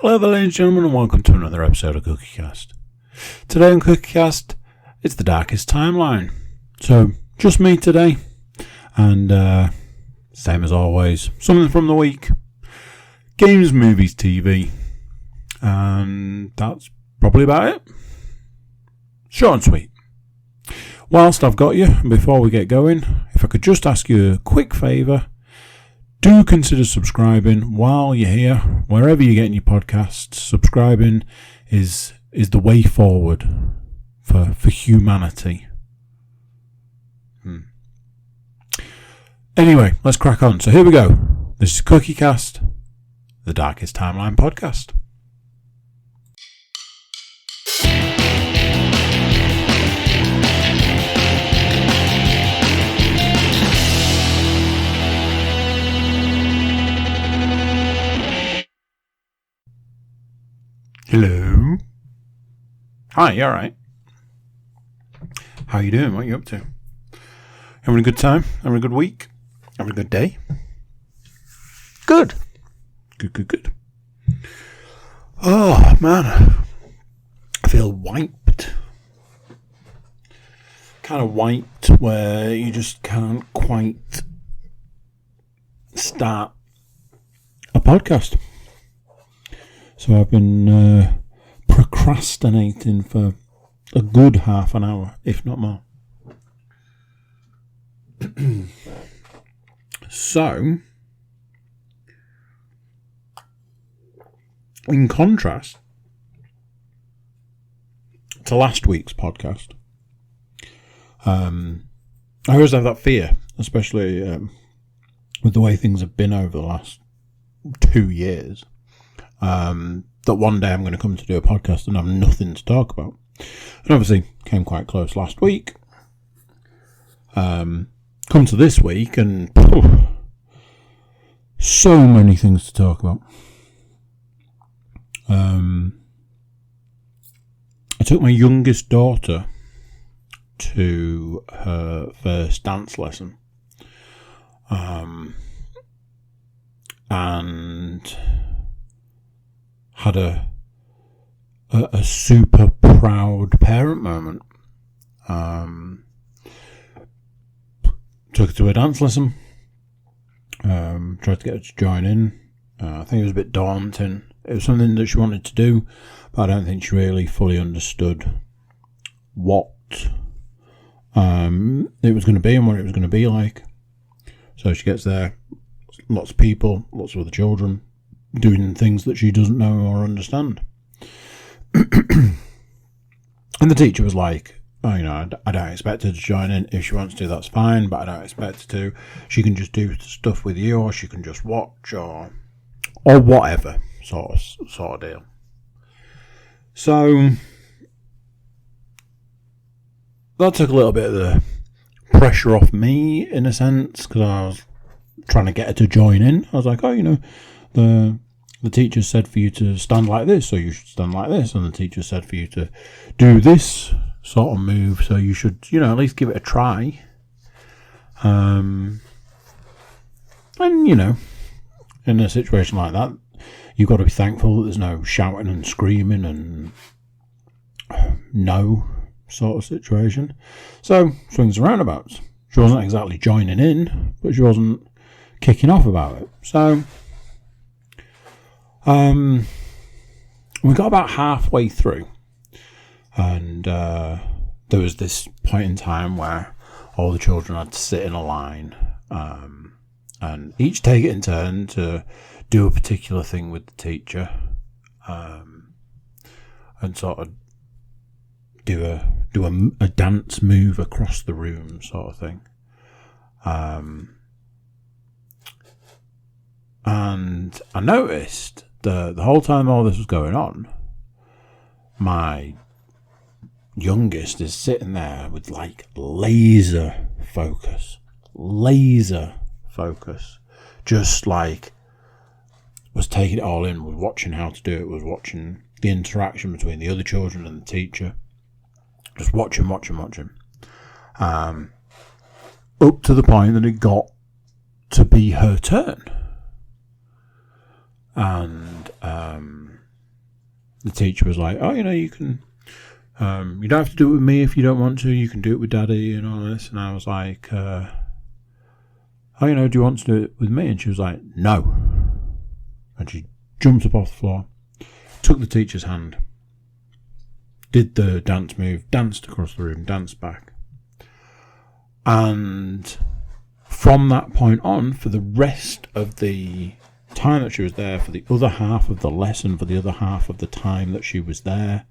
Hello there, ladies and gentlemen, and welcome to another episode of CookieCast. Today on CookieCast, it's the darkest timeline. So, just me today, and same as always, something from the week. Games, movies, TV, and that's probably about it. Short and sweet. Whilst I've got you, and before we get going, if I could just ask you a quick favour, do consider subscribing while you're here, wherever you're getting your podcasts. Subscribing is the way forward for humanity. Anyway, let's crack on. So here we go. This is CookieCast, the Darkest Timeline podcast. Hello. Hi, you alright? How you doing? What are you up to? Having a good time? Having a good week? Having a good day? Good. Good. Oh, man. I feel wiped. Kind of wiped where you just can't quite start a podcast. So I've been procrastinating for a good half an hour, if not more. So, in contrast to last week's podcast, I always have that fear, especially with the way things have been over the last 2 years. That one day I'm going to come to do a podcast and have nothing to talk about. And obviously came quite close last week. Come to this week and so many things to talk about. I took my youngest daughter to her first dance lesson. And had a super proud parent moment. Took her to a dance lesson. Tried to get her to join in. I think it was a bit daunting. It was something that she wanted to do, but I don't think she really fully understood what it was going to be and what it was going to be like. So she gets there, lots of people, lots of other children, doing things that she doesn't know or understand. And the teacher was like, oh, I don't expect her to join in. If she wants to, that's fine, but I don't expect her to. She can just do stuff with you, or she can just watch, or whatever sort of deal. So that took a little bit of the pressure off me, in a sense, because I was trying to get her to join in. I was like, the teacher said for you to stand like this, so you should stand like this. And the teacher said for you to do this sort of move, so you should, at least give it a try. And, in a situation like that, you've got to be thankful that there's no shouting and screaming and no sort of situation. So, swings and roundabouts. She wasn't exactly joining in, but she wasn't kicking off about it. So, we got about halfway through, and there was this point in time where all the children had to sit in a line, and each take it in turn to do a particular thing with the teacher, and sort of do a dance move across the room, sort of thing. And I noticed the whole time all this was going on, my youngest is sitting there with like laser focus, just like was taking it all in, was watching how to do it, was watching the interaction between the other children and the teacher, just watching. Up to the point that it got to be her turn. And the teacher was like, oh, you can, you don't have to do it with me if you don't want to. You can do it with Daddy and all this. And I was like, oh, do you want to do it with me? And she was like, no. And she jumped up off the floor, took the teacher's hand, did the dance move, danced across the room, danced back. And from that point on, for the rest of the time that she was there, for the other half of the lesson, for the other half of the time that she was there,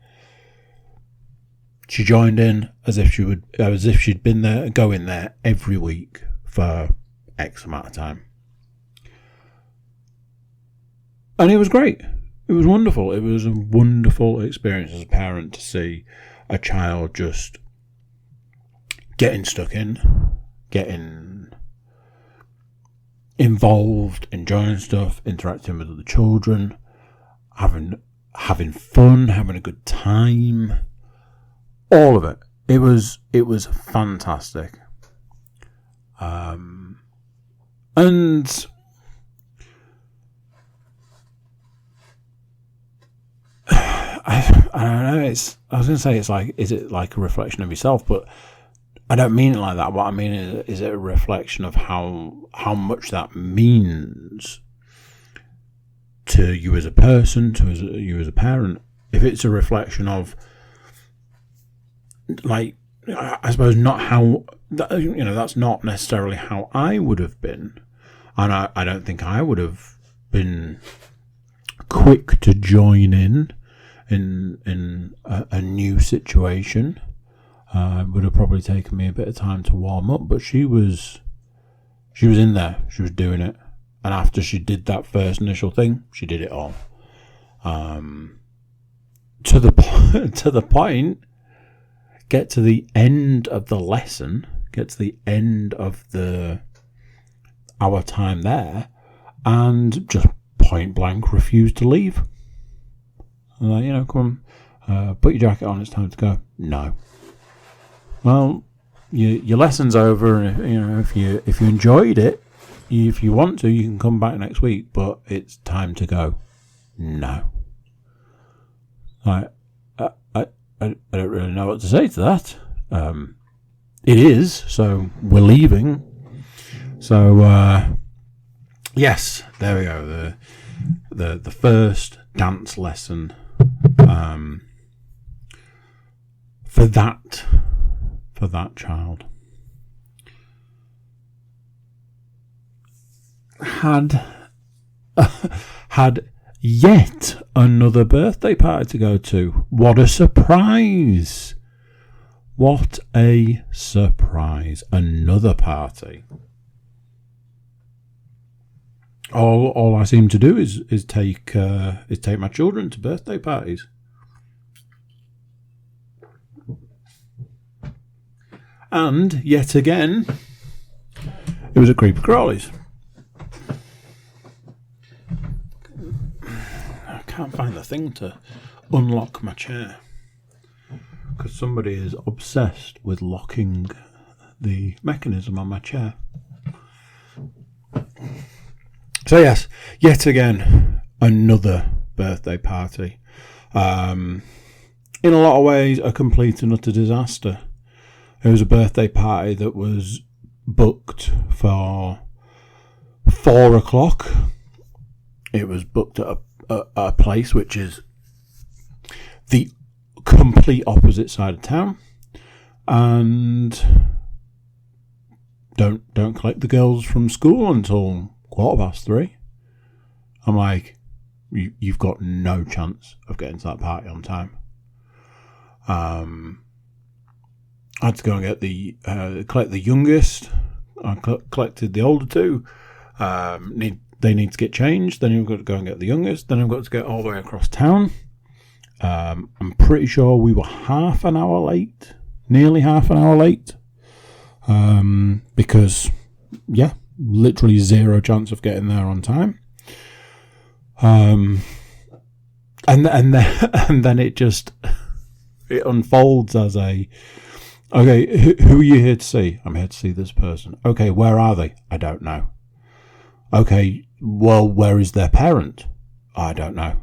she joined in as if she'd been there, going there every week for X amount of time. And it was great. It was wonderful. It was a wonderful experience as a parent to see a child just getting stuck in, getting involved, enjoying stuff, interacting with other children, having fun, having a good time, all of it. It was fantastic. And I don't know. I was going to say is it like a reflection of yourself? But I don't mean it like that. What I mean is it a reflection of how much that means to you as a person, to you as a parent? If it's a reflection of, like, I suppose not how, that's not necessarily how I would have been, and I don't think I would have been quick to join in a new situation. Would have probably taken me a bit of time to warm up, but she was in there. She was doing it, and after she did that first initial thing, she did it all. To the point, get to the end of the lesson, get to the end of our time there, and just point blank refused to leave. Come on, put your jacket on. It's time to go. No. Well, your lesson's over, and if you enjoyed it, if you want to, you can come back next week. But it's time to go. No. I don't really know what to say to that. It is, so we're leaving. So yes, there we go. The first dance lesson for that child had yet another birthday party to go to. What a surprise! What a surprise! Another party. All I seem to do is take my children to birthday parties. And yet again, it was a Creepy Crawlies. I can't find the thing to unlock my chair because somebody is obsessed with locking the mechanism on my chair. So yes, yet again, another birthday party. In a lot of ways, a complete and utter disaster. It was a birthday party that was booked for 4 o'clock. It was booked at a place which is the complete opposite side of town, and don't collect the girls from school until 3:15. I'm like, you've got no chance of getting to that party on time. I had to go and get collect the youngest. I collected the older two. They need to get changed. Then you've got to go and get the youngest. Then I've got to get all the way across town. I'm pretty sure we were half an hour late, nearly half an hour late, because literally zero chance of getting there on time. And then it just it unfolds as okay, who are you here to see? I'm here to see this person. Okay, where are they? I don't know. Okay, well, where is their parent? I don't know.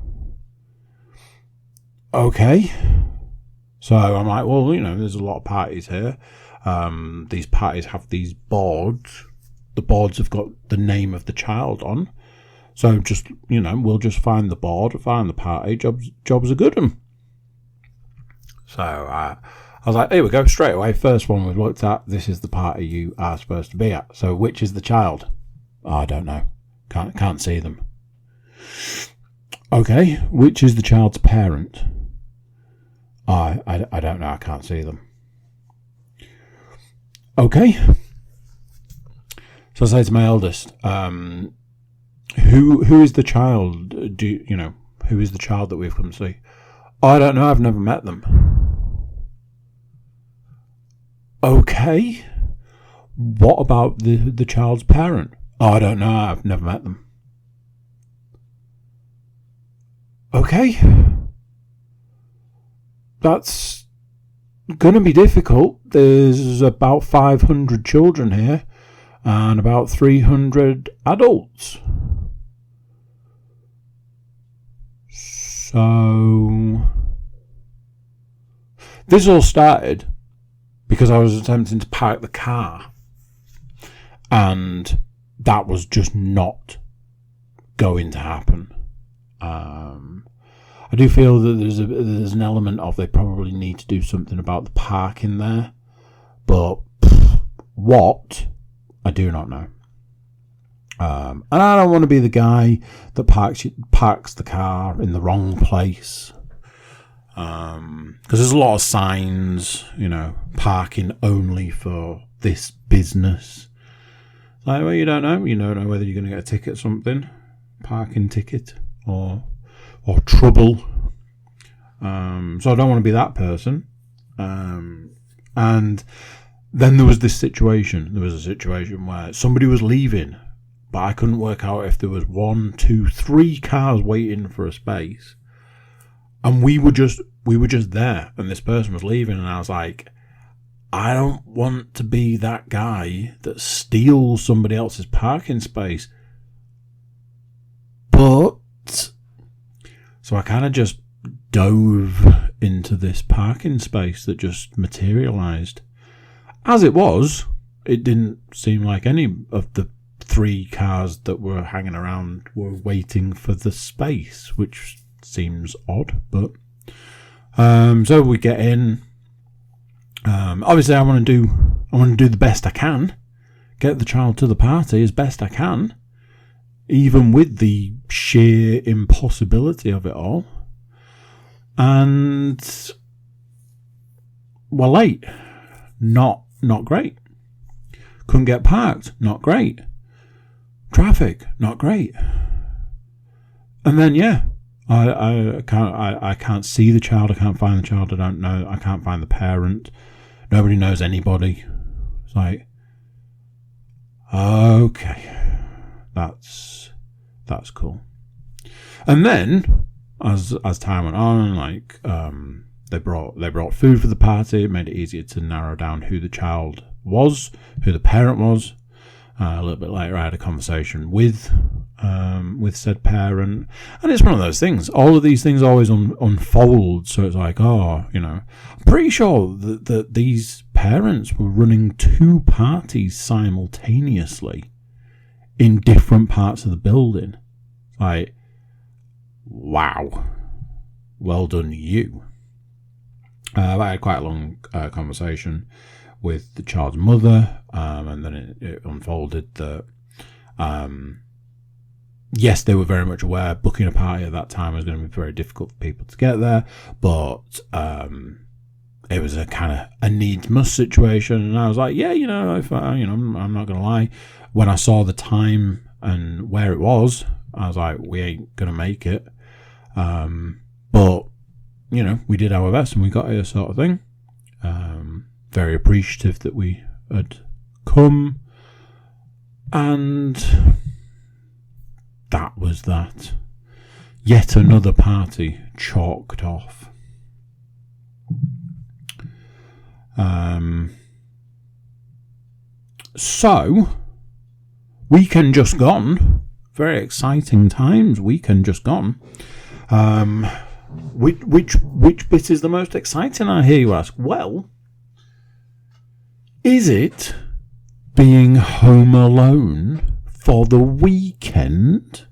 Okay. So I'm like, well, there's a lot of parties here. These parties have these boards. The boards have got the name of the child on. So just, we'll just find the board, find the party. Jobs are good. So I was like, here we go, straight away. First one we've looked at. This is the party you are supposed to be at. So which is the child? Oh, I don't know. Can't see them. Okay, which is the child's parent? I don't know. I can't see them. Okay. So I say to my eldest, who is the child? Who is the child that we've come to see? Oh, I don't know. I've never met them. Okay. What about the child's parent? Oh, I don't know. I've never met them. Okay. That's going to be difficult. There's about 500 children here and about 300 adults. So this all started because I was attempting to park the car, and that was just not going to happen. I do feel that there's an element of they probably need to do something about the parking there, but what, I do not know. And I don't want to be the guy that parks the car in the wrong place. Because there's a lot of signs, parking only for this business. Like, well, you don't know whether you're going to get a ticket or something, parking ticket or trouble. So I don't want to be that person. And then there was this situation. There was a situation where somebody was leaving, but I couldn't work out if there was 1, 2, 3 cars waiting for a space. And we were just there, and this person was leaving, and I was like, I don't want to be that guy that steals somebody else's parking space. But so I kind of just dove into this parking space that just materialised. As it was, it didn't seem like any of the 3 cars that were hanging around were waiting for the space, which seems odd. But so we get in. Obviously, I want to do the best I can, get the child to the party as best I can, even with the sheer impossibility of it all. And we're late. Not great. Couldn't get parked. Not great. Traffic. Not great. And then I can't see the child. I can't find the child. I don't know. I can't find the parent. Nobody knows anybody. It's like, okay, that's cool. And then as time went on, they brought food for the party. It made it easier to narrow down who the child was, who the parent was. A little bit later, I had a conversation with said parent, and it's one of those things. All of these things always unfold, so it's like, I'm pretty sure that these parents were running 2 parties simultaneously in different parts of the building. Like, wow, well done, you. I had quite a long conversation with the child's mother, and then it unfolded that yes, they were very much aware booking a party at that time was going to be very difficult for people to get there, but it was a kind of a needs must situation. And I was like, I'm not going to lie, when I saw the time and where it was, I was like, we ain't going to make it. But we did our best and we got here, sort of thing. Very appreciative that we had come, and that was that. Yet another party chalked off. So, weekend just gone. Very exciting times. Weekend just gone. which bit is the most exciting, I hear you ask? Well, is it being home alone for the weekend?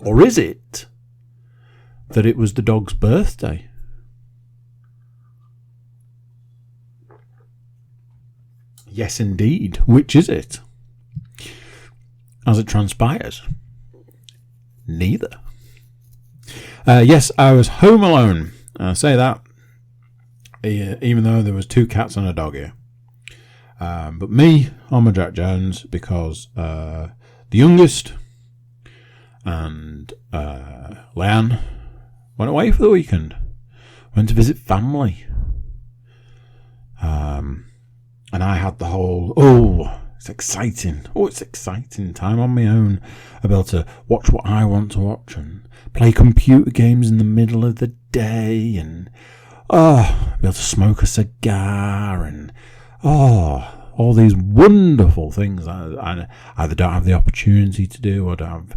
Or is it that it was the dog's birthday? Yes, indeed. Which is it? As it transpires, neither. Yes, I was home alone. I say that even though there was 2 cats and a dog here. But me on my Jack Jones, because the youngest and Leanne went away for the weekend. Went to visit family. And I had the whole, it's exciting time on my own. I'll be able to watch what I want to watch and play computer games in the middle of the day and, be able to smoke a cigar and, all these wonderful things I either don't have the opportunity to do or don't have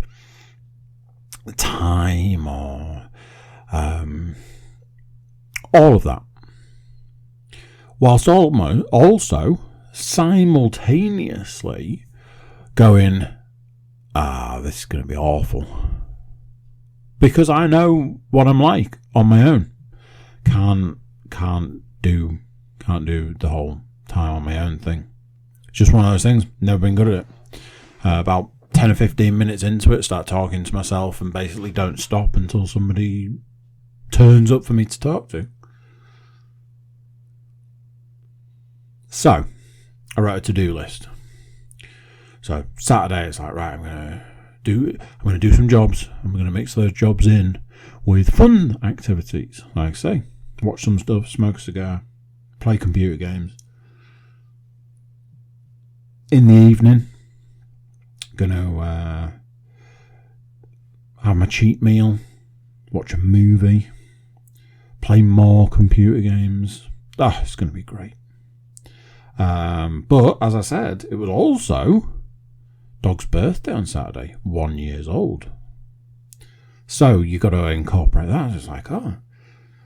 the time or all of that. Whilst also simultaneously going, this is going to be awful. Because I know what I'm like on my own. Can't do the whole time on my own thing. It's just one of those things. Never been good at it. About 10 or 15 minutes into it, start talking to myself and basically don't stop until somebody turns up for me to talk to. So, I wrote a to-do list. So, Saturday, it's like, right, I'm going to do some jobs. I'm going to mix those jobs in with fun activities. Like I say, watch some stuff, smoke a cigar, play computer games. In the evening, going to have my cheat meal, watch a movie, play more computer games. It's going to be great. But as I said, it was also dog's birthday on Saturday, 1 year old. So you got to incorporate that. It's like,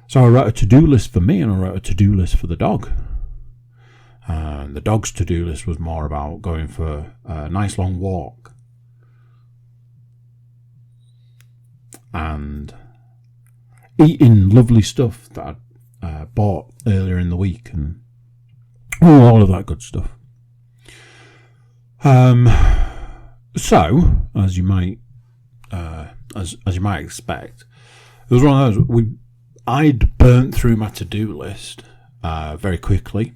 So I wrote a to-do list for me and I wrote a to-do list for the dog. And the dog's to-do list was more about going for a nice long walk and eating lovely stuff that I bought earlier in the week and all of that good stuff. So, as you might expect, it was one of those. I'd burnt through my to-do list very quickly.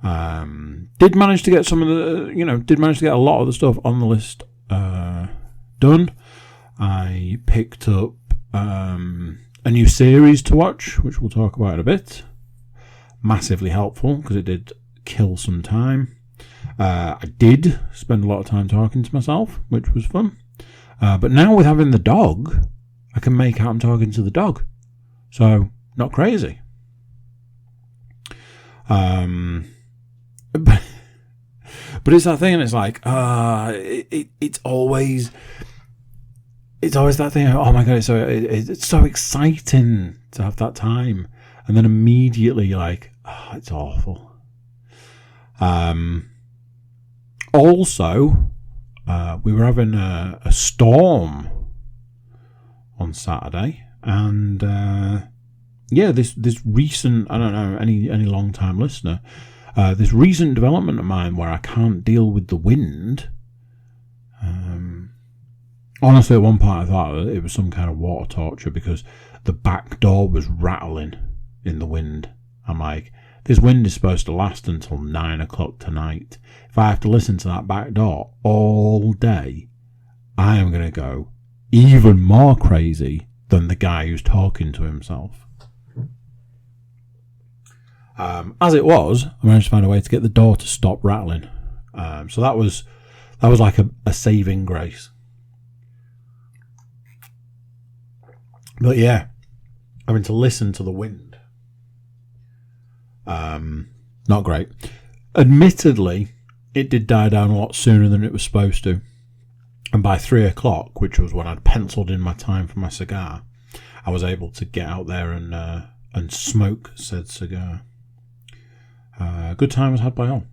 Did manage to get some of the, did manage to get a lot of the stuff on the list done. I picked up a new series to watch, which we'll talk about in a bit. Massively helpful because it did kill some time. I did spend a lot of time talking to myself, which was fun. But now with having the dog, I can make out I'm talking to the dog. So, not crazy. But it's that thing, and it's like, it's always that thing. Oh my god, it's so exciting to have that time, and then immediately you're like, it's awful. Also, we were having a storm on Saturday, and this recent, I don't know, any long time listener. This recent development of mine where I can't deal with the wind. Honestly, at one point I thought it was some kind of water torture because the back door was rattling in the wind. I'm like, this wind is supposed to last until 9 o'clock tonight. If I have to listen to that back door all day, I am going to go even more crazy than the guy who's talking to himself. As it was, I managed to find a way to get the door to stop rattling. So that was like a saving grace. But yeah, having to listen to the wind. Not great. Admittedly, it did die down a lot sooner than it was supposed to. And by 3 o'clock, which was when I'd penciled in my time for my cigar, I was able to get out there and smoke said cigar. Good time was had by all.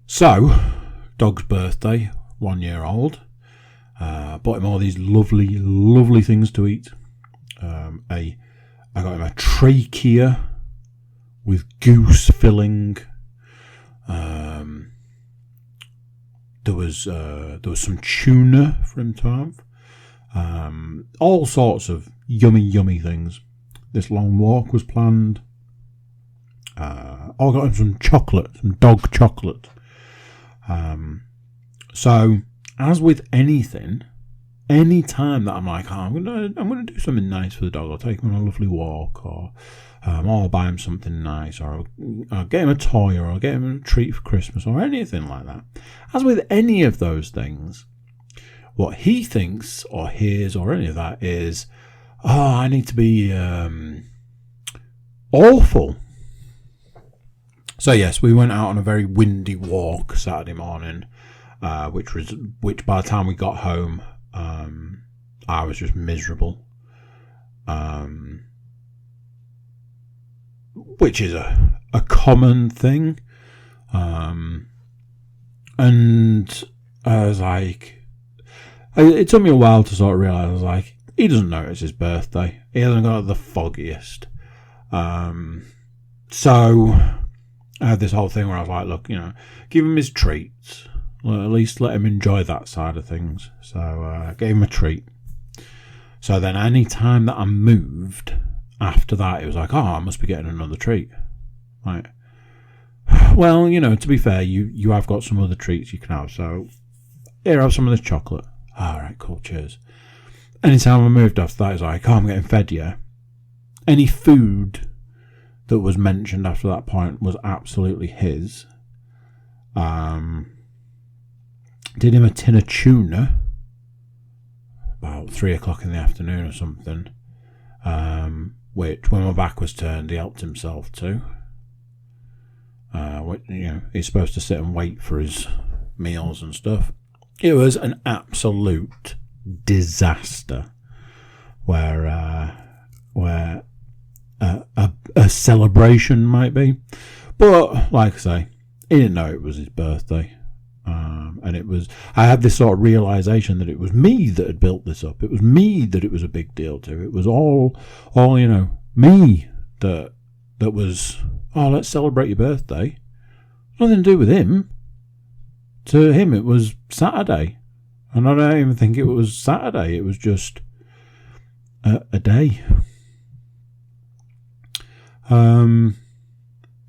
So, dog's birthday, 1 year old. Bought him all these lovely, lovely things to eat. I got him a trachea with goose filling. There was some tuna for him to have. All sorts of yummy, yummy things. This long walk was planned. I got him some chocolate, some dog chocolate. So, as with anything, any time that I'm like, I'm gonna do something nice for the dog, I'll take him on a lovely walk, or I'll buy him something nice, or I'll get him a toy, or I'll get him a treat for Christmas, or anything like that. As with any of those things, what he thinks or hears or any of that is, I need to be awful. So yes, we went out on a very windy walk Saturday morning, which by the time we got home, I was just miserable. Which is a common thing. And I was like, it took me a while to sort of realise, I was like, he doesn't know it's his birthday. He hasn't got the foggiest. So I had this whole thing where I was like, look, give him his treats. Well, at least let him enjoy that side of things. So I gave him a treat. So then any time that I moved after that, it was like, I must be getting another treat. Right. Well, to be fair, you have got some other treats you can have. So here, have some of this chocolate. All right, cool, cheers. Anytime I moved after that, it was like, I'm getting fed, yeah. Any food that was mentioned after that point was absolutely his. Did him a tin of tuna about 3 o'clock in the afternoon or something, which when my back was turned he helped himself to. He's supposed to sit and wait for his meals and stuff. It was an absolute disaster where a celebration might be, but like I say, he didn't know it was his birthday. And I had this sort of realization that it was me that had built this up. It was me that it was a big deal to. It was all me that was, let's celebrate your birthday. Nothing to do with him. To him, it was Saturday. And I don't even think it was Saturday. It was just a day.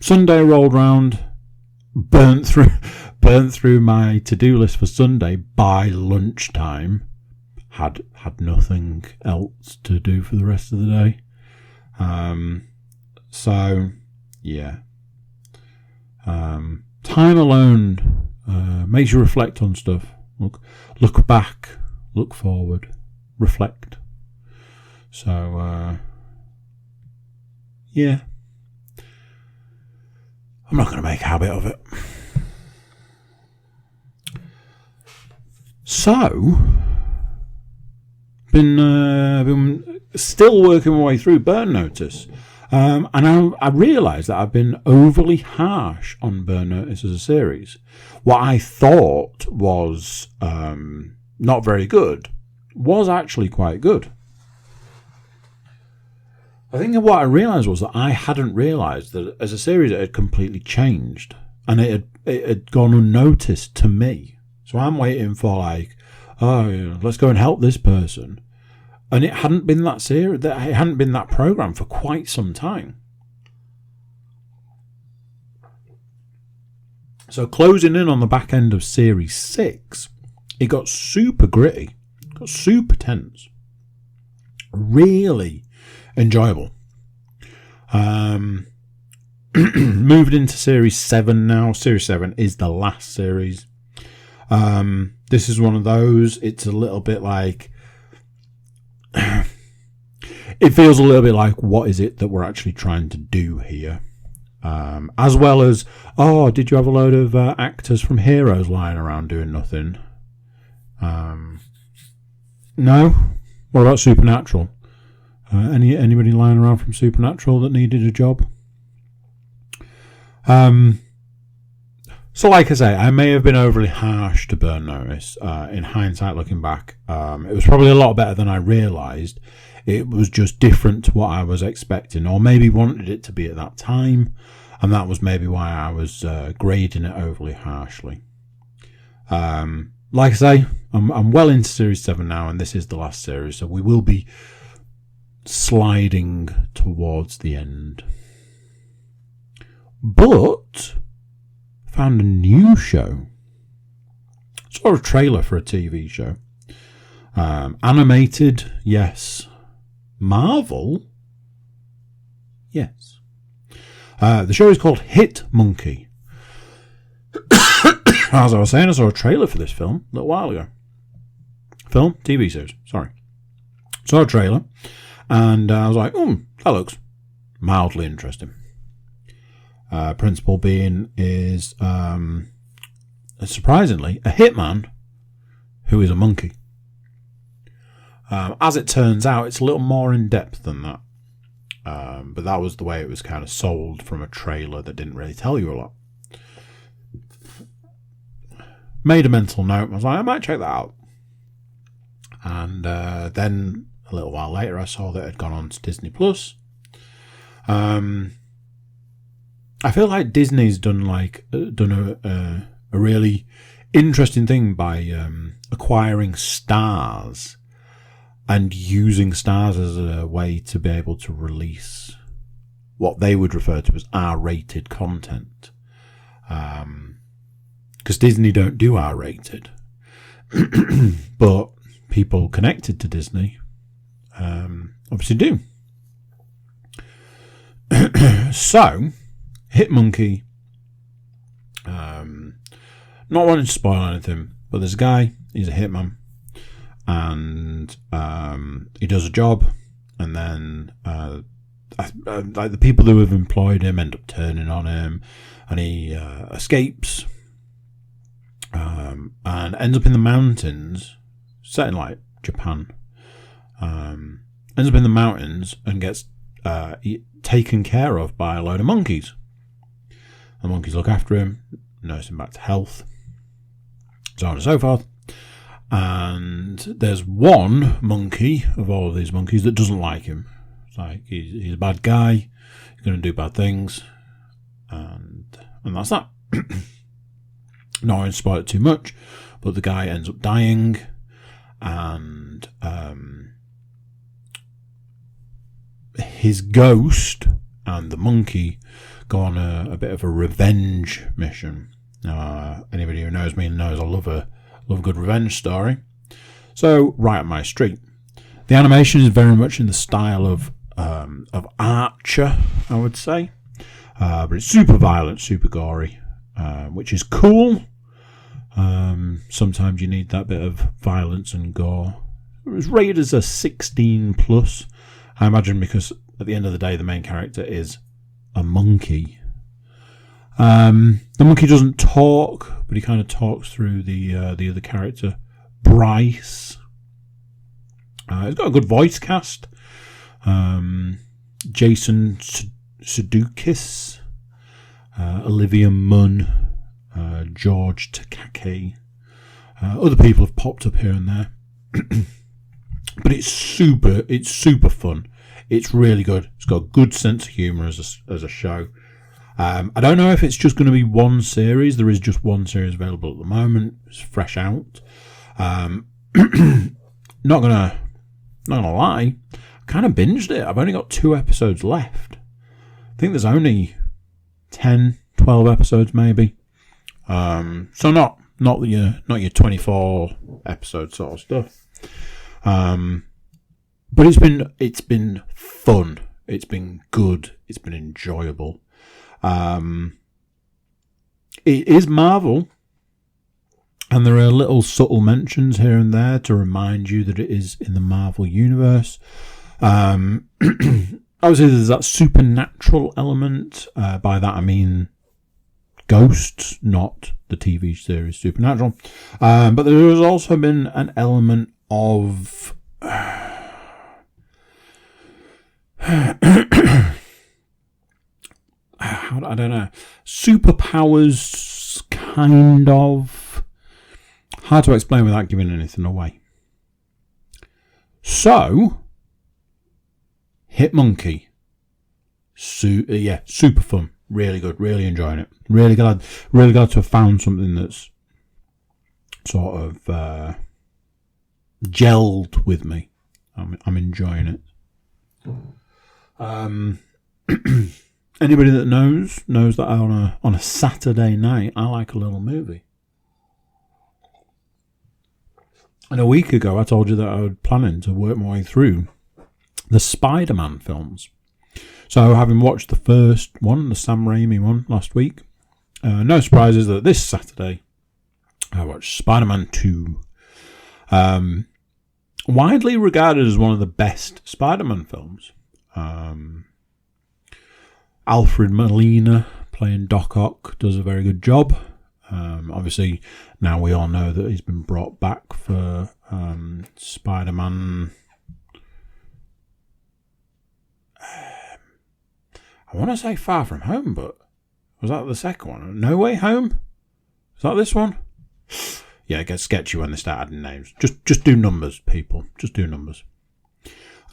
Sunday rolled round, burnt through my to-do list for Sunday by lunchtime. Had nothing else to do for the rest of the day. So yeah. Time alone makes you reflect on stuff. Look back, look forward, reflect. So yeah. I'm not going to make a habit of it. So, been still working my way through Burn Notice, and I realised that I've been overly harsh on Burn Notice as a series. What I thought was not very good was actually quite good. I think what I realised was that I hadn't realised that as a series it had completely changed, and it had gone unnoticed to me. So I'm waiting for let's go and help this person, and it hadn't been that series, it hadn't been that program for quite some time. So closing in on the back end of Series 6, it got super gritty, got super tense, really enjoyable. Moved into Series 7 now. Series 7 is the last series. This is one of those, it's a little bit like, it feels a little bit like, what is it that we're actually trying to do here? As well as, did you have a load of actors from Heroes lying around doing nothing? No, What about Supernatural? Anybody lying around from Supernatural that needed a job? So like I say, I may have been overly harsh to Burn Notice. In hindsight, looking back, it was probably a lot better than I realised. It was just different to what I was expecting, or maybe wanted it to be at that time, and that was maybe why I was grading it overly harshly. Like I say, I'm well into Series 7 now, and this is the last series, so we will be sliding towards the end. But found a new show. Saw a trailer for a TV show. Animated, yes. Marvel, yes. The show is called Hit Monkey. As I was saying, I saw a trailer for this film a little while ago. TV series, sorry. Saw a trailer, and I was like, that looks mildly interesting. Principal being is, surprisingly, a hitman who is a monkey. As it turns out, it's a little more in depth than that. But that was the way it was kind of sold from a trailer that didn't really tell you a lot. Made a mental note. I was like, I might check that out. And then a little while later, I saw that it had gone on to Disney Plus. I feel like Disney's done a really interesting thing by acquiring stars and using stars as a way to be able to release what they would refer to as R-rated content. Because Disney don't do R-rated. But people connected to Disney obviously do. So, Hit Monkey, not wanting to spoil anything, but there's a guy, he's a hitman, and he does a job, and then like the people who have employed him end up turning on him, and he escapes and ends up in the mountains, set in like Japan, ends up in the mountains and gets taken care of by a load of monkeys. The monkeys look after him, nurse him back to health, so on and so forth. And there's one monkey of all of these monkeys that doesn't like him. It's like he's a bad guy, he's going to do bad things, and that's that. Not going to spoil it too much, but the guy ends up dying, and his ghost and the monkey go on a bit of a revenge mission. Anybody who knows me knows I love a good revenge story. So, right up my street. The animation is very much in the style of Archer, I would say. But it's super violent, super gory, which is cool. Sometimes you need that bit of violence and gore. It was rated as a 16 plus. I imagine because at the end of the day, the main character is a monkey. The monkey doesn't talk, but he kind of talks through the other character, Bryce. He's got a good voice cast. Jason Sudeikis, Olivia Munn, George Takei. Other people have popped up here and there. But it's super fun. It's really good. It's got a good sense of humour as a show. I don't know if it's just going to be one series. There is just one series available at the moment. It's fresh out. Not gonna lie. I kind of binged it. I've only got 2 episodes left. I think there's only 10, 12 episodes maybe. So not your 24 episode sort of stuff. But it's been fun. It's been good. It's been enjoyable. It is Marvel, and there are little subtle mentions here and there to remind you that it is in the Marvel universe. Obviously, there's that supernatural element. By that I mean ghosts, not the TV series Supernatural. But there has also been an element of I don't know. Superpowers, kind of. Hard to explain without giving anything away. So, Hit Monkey. Super fun. Really good. Really enjoying it. Really glad to have found something that's sort of gelled with me. I'm enjoying it. Anybody that knows that on a Saturday night I like a little movie. And a week ago I told you that I was planning to work my way through the Spider-Man films. So having watched the first one, the Sam Raimi one, last week, no surprises that this Saturday I watched Spider-Man 2. Widely regarded as one of the best Spider-Man films. Alfred Molina playing Doc Ock does a very good job. Obviously, now we all know that he's been brought back for Spider-Man. I want to say Far From Home, but was that the second one? No Way Home? Is that this one? Yeah, it gets sketchy when they start adding names. Just do numbers, people. Just do numbers.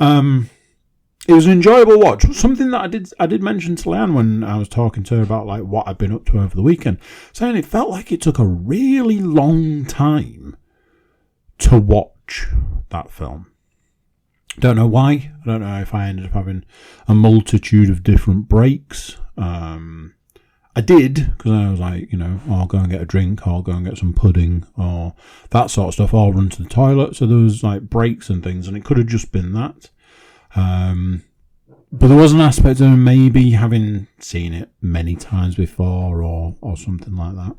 It was an enjoyable watch. Something that I did mention to Leanne when I was talking to her about like what I've been up to over the weekend, saying it felt like it took a really long time to watch that film. Don't know why. I don't know if I ended up having a multitude of different breaks. I did, because I was like, I'll go and get a drink, or I'll go and get some pudding, or that sort of stuff, or I'll run to the toilet. So there was like breaks and things, and it could have just been that. But there was an aspect of maybe having seen it many times before, or something like that.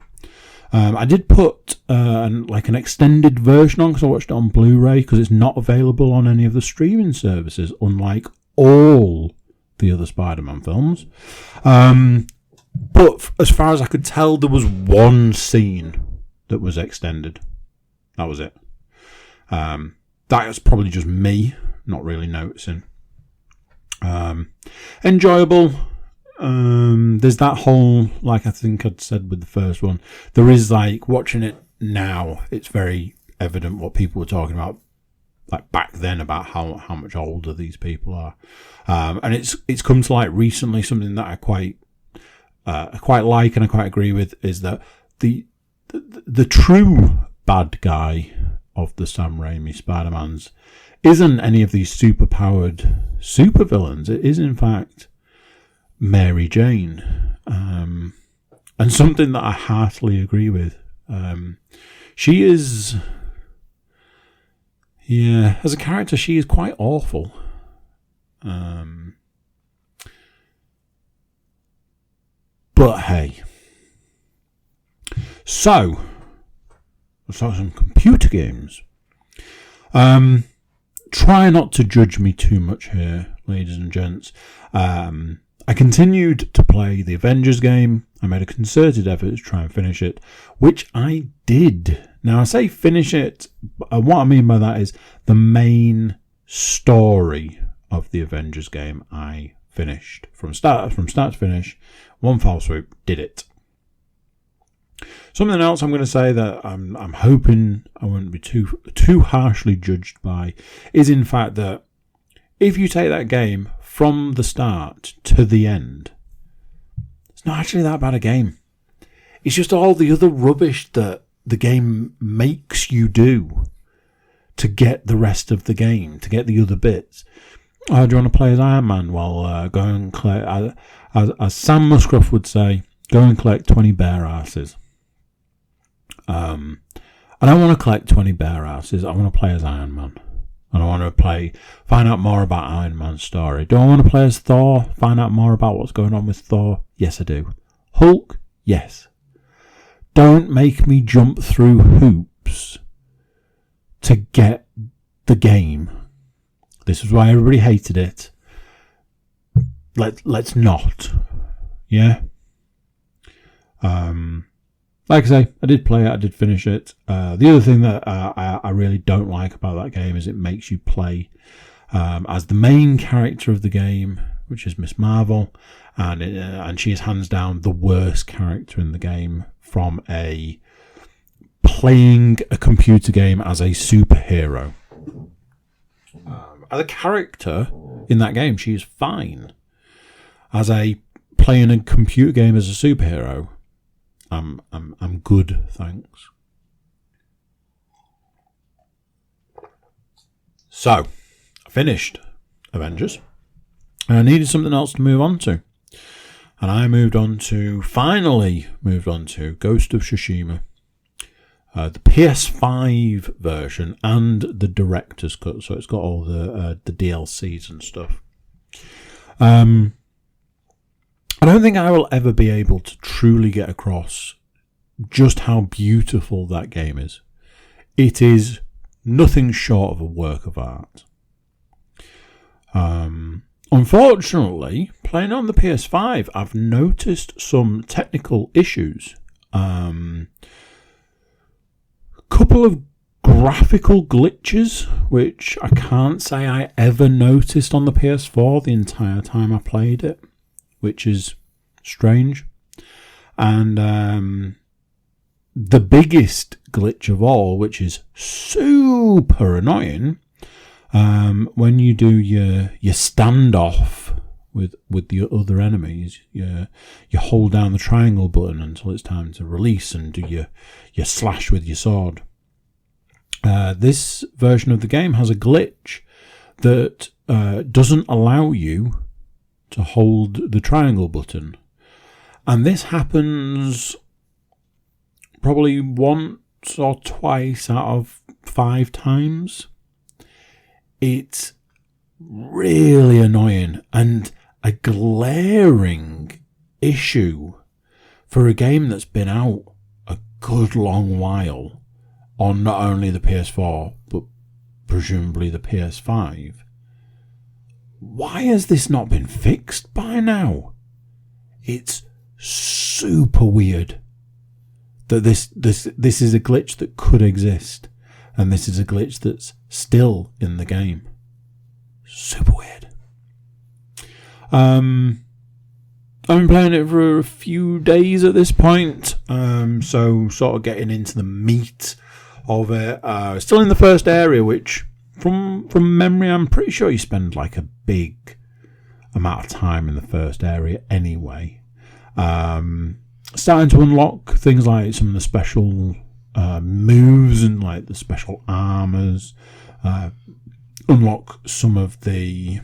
I did put an extended version on because I watched it on Blu-ray, because it's not available on any of the streaming services, unlike all the other Spider-Man films. But as far as I could tell, there was one scene that was extended. That was it. That was probably just me not really noticing. Enjoyable. There's that whole, like I think I'd said with the first one, there is like watching it now, it's very evident what people were talking about like back then about how much older these people are. And it's come to light recently. Something that I quite like and I quite agree with is that the true bad guy of the Sam Raimi Spider-Mans isn't any of these super-powered supervillains. It is, in fact, Mary Jane. And something that I heartily agree with. She is... Yeah, as a character, she is quite awful. But hey. So, let's talk some computer games. Try not to judge me too much here, ladies and gents. I continued to play the Avengers game. I made a concerted effort to try and finish it, which I did. Now, I say finish it, what I mean by that is the main story of the Avengers game I finished. From start to finish, one foul swoop, did it. Something else I'm going to say that I'm hoping I won't be too harshly judged by is in fact that if you take that game from the start to the end, it's not actually that bad a game. It's just all the other rubbish that the game makes you do to get the rest of the game, to get the other bits. Oh, do you want to play as Iron Man? Well, go and collect, as Sam Muscroft would say, go and collect 20 bear asses. I don't want to collect 20 bear asses. I want to play as Iron Man. And I want to find out more about Iron Man's story. Do I want to play as Thor? Find out more about what's going on with Thor? Yes, I do. Hulk? Yes. Don't make me jump through hoops to get the game. This is why everybody hated it. Let's not. Yeah? Like I say, I did play it, I did finish it. The other thing that I really don't like about that game is it makes you play as the main character of the game, which is Miss Marvel, and she is hands down the worst character in the game from playing a computer game as a superhero. As a character in that game, she is fine. As playing a computer game as a superhero, I'm good, thanks. So, I finished Avengers, and I needed something else to move on to. And I finally moved on to Ghost of Tsushima. The PS5 version and the director's cut, so it's got all the DLCs and stuff. I don't think I will ever be able to truly get across just how beautiful that game is. It is nothing short of a work of art. Unfortunately, playing on the PS5, I've noticed some technical issues. Couple of graphical glitches, which I can't say I ever noticed on the PS4 the entire time I played it, which is strange. And the biggest glitch of all, which is super annoying, when you do your standoff with the other enemies, you hold down the triangle button until it's time to release and do your slash with your sword. This version of the game has a glitch that doesn't allow you to hold the triangle button. And this happens probably once or twice out of 5 times. It's really annoying and a glaring issue for a game that's been out a good long while on not only the PS4 but presumably the PS5. Why has this not been fixed by now? It's super weird that this is a glitch that could exist, and this is a glitch that's still in the game. Super weird. I've been playing it for a few days at this point, so sort of getting into the meat of it. Still in the first area, which from memory, I'm pretty sure you spend like a big amount of time in the first area anyway. Starting to unlock things like some of the special moves and like the special armors. Unlock some of the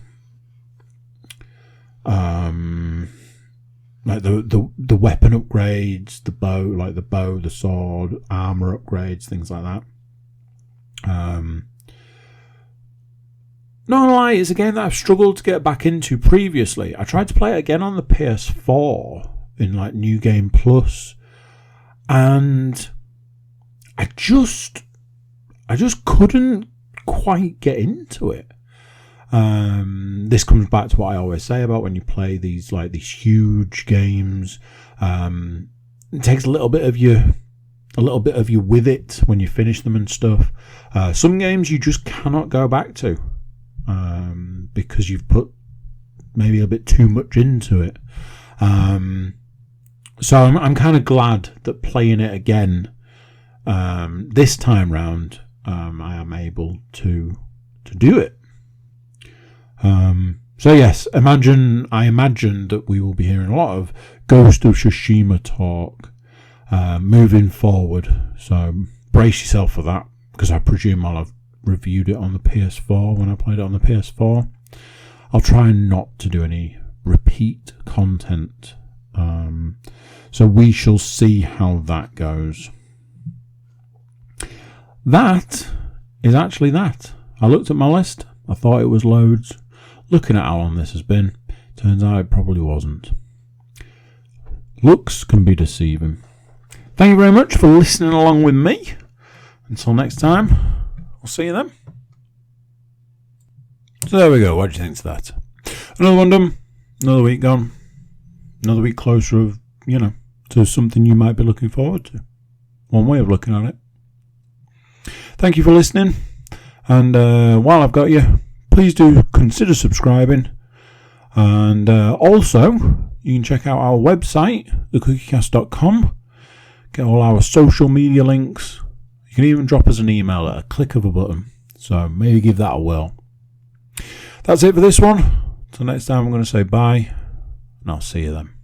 like the weapon upgrades, the bow, the sword, armor upgrades, things like that. Not gonna lie, it's a game that I've struggled to get back into previously. I tried to play it again on the PS4 in like New Game Plus, and I just couldn't quite get into it. This comes back to what I always say about when you play these huge games. It takes a little bit of you with it when you finish them and stuff. Some games you just cannot go back to because you've put maybe a bit too much into it. So I'm kind of glad that playing it again this time round, I am able to do it. So yes, I imagine that we will be hearing a lot of Ghost of Tsushima talk moving forward. So brace yourself for that, because I presume I'll have reviewed it on the PS4 when I played it on the PS4. I'll try not to do any repeat content. So we shall see how that goes. That is actually that. I looked at my list. I thought it was loads. Looking at how long this has been, turns out it probably wasn't. Looks can be deceiving. Thank you very much for listening along with me. Until next time, I'll see you then. So there we go. What do you think to that? Another one done. Another week gone. Another week closer of, to something you might be looking forward to. One way of looking at it. Thank you for listening. And while I've got you, please do consider subscribing. And also, you can check out our website, thecookiecast.com. Get all our social media links. You can even drop us an email at a click of a button. So maybe give that a whirl. That's it for this one. Till next time, I'm going to say bye, and I'll see you then.